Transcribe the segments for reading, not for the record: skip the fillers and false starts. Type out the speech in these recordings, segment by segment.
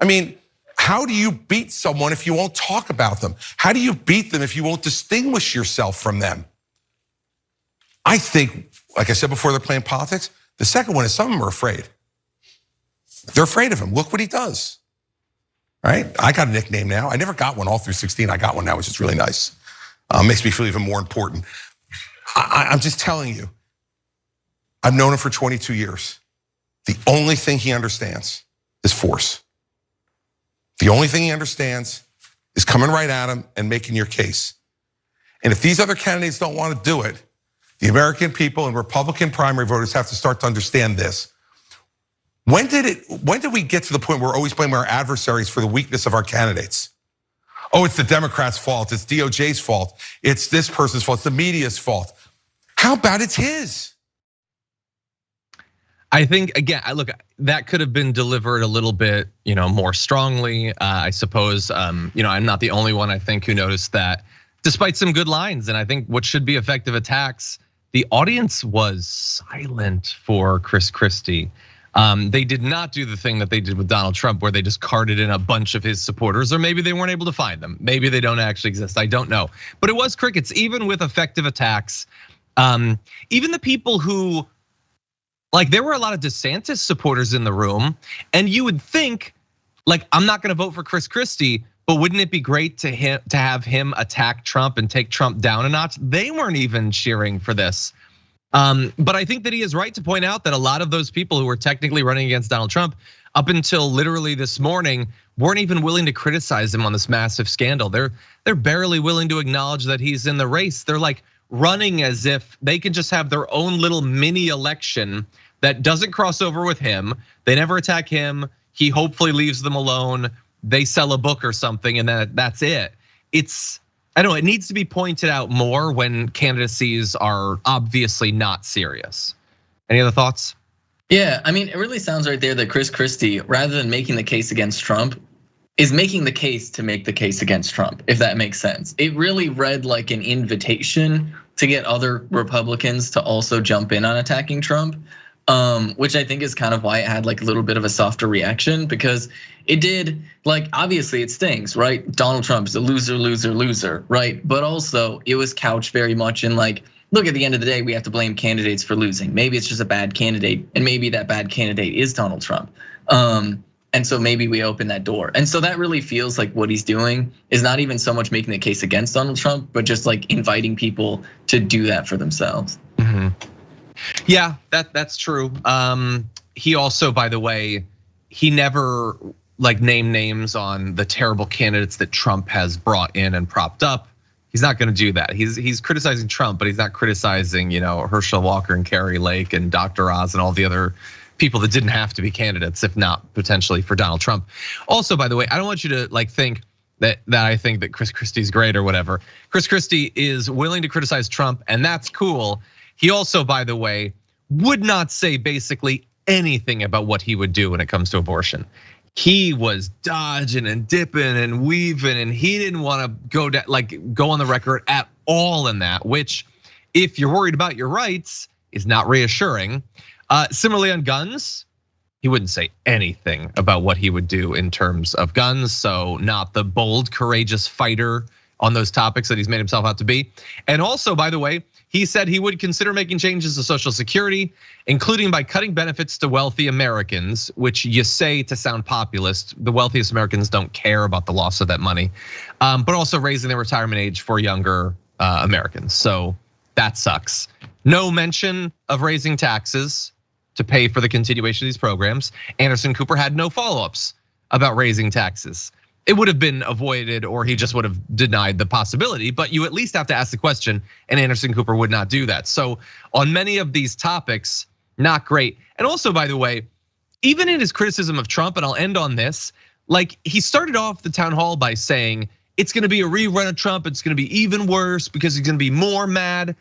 I mean, how do you beat someone if you won't talk about them? How do you beat them if you won't distinguish yourself from them? I think, like I said before, they're playing politics. The second one is some of them are afraid. They're afraid of him. Look what he does, right? I got a nickname now. I never got one all through 16. I got one now, which is really nice. Makes me feel even more important. I'm just telling you, I've known him for 22 years. The only thing he understands is force. The only thing he understands is coming right at him and making your case. And if these other candidates don't want to do it, the American people and Republican primary voters have to start to understand this. When did we get to the point where we're always blaming our adversaries for the weakness of our candidates? Oh, it's the Democrats' fault, it's DOJ's fault, it's this person's fault, it's the media's fault. How about it's his? I think, again, look, that could have been delivered a little bit, more strongly. I suppose, I'm not the only one, I think, who noticed that despite some good lines, and I think what should be effective attacks, the audience was silent for Christie. They did not do the thing that they did with Donald Trump, where they just carted in a bunch of his supporters, or maybe they weren't able to find them. Maybe they don't actually exist, I don't know. But it was crickets, even with effective attacks. Even the people who, there were a lot of DeSantis supporters in the room, and you would think, I'm not gonna vote for Christie, but wouldn't it be great to have him attack Trump and take Trump down a notch? They weren't even cheering for this. But I think that he is right to point out that a lot of those people who were technically running against Donald Trump up until literally this morning weren't even willing to criticize him on this massive scandal. They're barely willing to acknowledge that he's in the race. They're running as if they can just have their own little mini election that doesn't cross over with him. They never attack him. He hopefully leaves them alone. They sell a book or something, and that's it. I don't know, it needs to be pointed out more when candidacies are obviously not serious. Any other thoughts? Yeah, I mean, it really sounds right there that Christie, rather than making the case against Trump, is making the case to make the case against Trump, if that makes sense. It really read like an invitation to get other Republicans to also jump in on attacking Trump, which I think is kind of why it had a little bit of a softer reaction, because it did, obviously it stings, right? Donald Trump's a loser, loser, loser, right? But also it was couched very much in look, at the end of the day, we have to blame candidates for losing. Maybe it's just a bad candidate, and maybe that bad candidate is Donald Trump. And so maybe we open that door. And so that really feels like what he's doing is not even so much making the case against Donald Trump, but just inviting people to do that for themselves. Mm-hmm. Yeah, that's true. He also, by the way, he never named names on the terrible candidates that Trump has brought in and propped up. He's not gonna do that. He's criticizing Trump, but he's not criticizing, Herschel Walker and Kari Lake and Dr. Oz and all the other people that didn't have to be candidates, if not potentially for Donald Trump. Also, by the way, I don't want you to think that I think that Christie's great or whatever. Christie is willing to criticize Trump, and that's cool. He also, by the way, would not say basically anything about what he would do when it comes to abortion. He was dodging and dipping and weaving, and he didn't want to go on the record at all in that, which, if you're worried about your rights, is not reassuring. Similarly on guns, he wouldn't say anything about what he would do in terms of guns. So not the bold, courageous fighter on those topics that he's made himself out to be. And also, by the way, he said he would consider making changes to Social Security, including by cutting benefits to wealthy Americans, which you say to sound populist. The wealthiest Americans don't care about the loss of that money, but also raising the retirement age for younger Americans. So that sucks. No mention of raising taxes to pay for the continuation of these programs. Anderson Cooper had no follow-ups about raising taxes. It would have been avoided, or he just would have denied the possibility, but you at least have to ask the question, and Anderson Cooper would not do that. So on many of these topics, not great. And also, by the way, even in his criticism of Trump, and I'll end on this, he started off the town hall by saying, it's gonna be a rerun of Trump, it's gonna be even worse because he's gonna be more mad.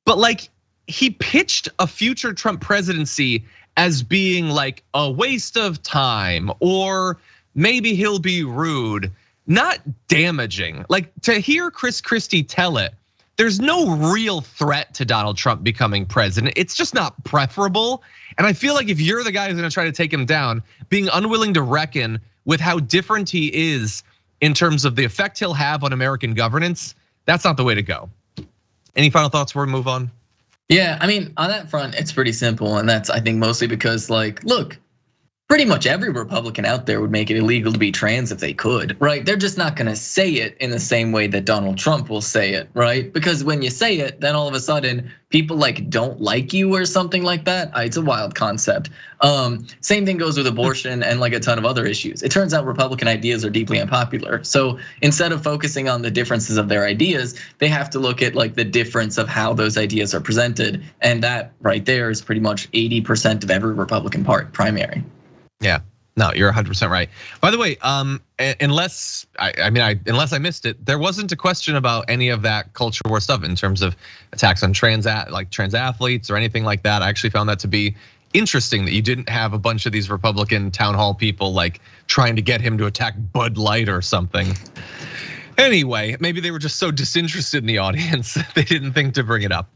But he pitched a future Trump presidency as being a waste of time, or maybe he'll be rude, not damaging. To hear Christie tell it, there's no real threat to Donald Trump becoming president. It's just not preferable. And I feel like if you're the guy who's gonna try to take him down, being unwilling to reckon with how different he is in terms of the effect he'll have on American governance, that's not the way to go. Any final thoughts before we move on? Yeah, I mean, on that front, it's pretty simple. And that's, I think, mostly because, like, look, pretty much every Republican out there would make it illegal to be trans if they could, right? They're just not gonna say it in the same way that Donald Trump will say it, right? Because when you say it, then all of a sudden people like don't like you or something like that. It's a wild concept. Same thing goes with abortion and like a ton of other issues. It turns out Republican ideas are deeply unpopular. So instead of focusing on the differences of their ideas, they have to look at like the difference of how those ideas are presented. And that right there is pretty much 80% of every Republican primary. Yeah, no, you're 100% right. By the way, unless I missed it, there wasn't a question about any of that culture war stuff in terms of attacks on trans athletes or anything like that. I actually found that to be interesting that you didn't have a bunch of these Republican town hall people like trying to get him to attack Bud Light or something. Anyway, maybe they were just so disinterested in the audience they didn't think to bring it up.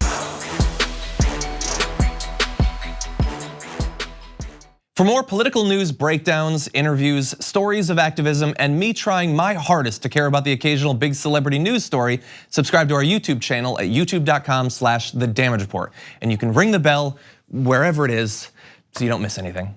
For more political news breakdowns, interviews, stories of activism, and me trying my hardest to care about the occasional big celebrity news story, subscribe to our YouTube channel at youtube.com/thedamagereport. And you can ring the bell wherever it is so you don't miss anything.